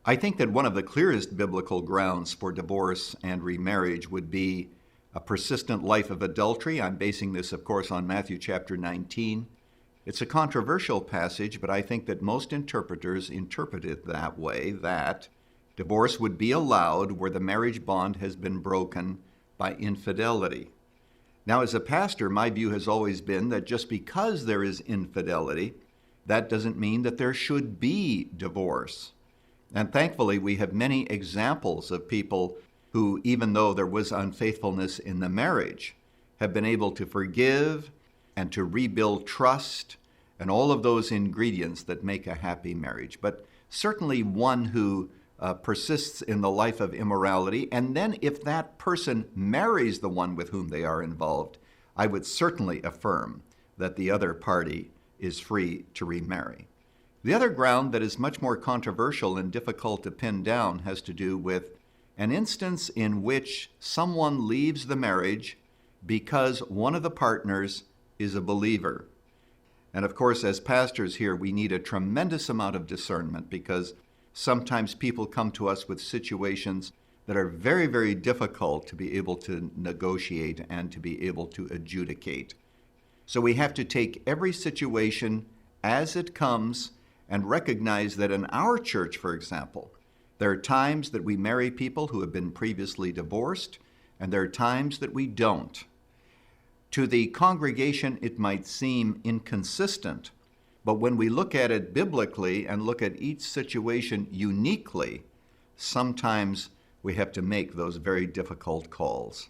I think that one of the clearest biblical grounds for divorce and remarriage would be a persistent life of adultery. I'm basing this, of course, on Matthew chapter 19. It's a controversial passage, but I think that most interpreters interpret it that way, that divorce would be allowed where the marriage bond has been broken by infidelity. Now, as a pastor, my view has always been that just because there is infidelity, that doesn't mean that there should be divorce. And thankfully, we have many examples of people who, even though there was unfaithfulness in the marriage, have been able to forgive and to rebuild trust and all of those ingredients that make a happy marriage. But certainly one who persists in the life of immorality, and then if that person marries the one with whom they are involved, I would certainly affirm that the other party is free to remarry. The other ground that is much more controversial and difficult to pin down has to do with an instance in which someone leaves the marriage because one of the partners is a believer. And of course, as pastors here, we need a tremendous amount of discernment because sometimes people come to us with situations that are very, very difficult to be able to negotiate and to be able to adjudicate. So we have to take every situation as it comes and recognize that in our church, for example, there are times that we marry people who have been previously divorced, and there are times that we don't. To the congregation, it might seem inconsistent, but when we look at it biblically and look at each situation uniquely, sometimes we have to make those very difficult calls.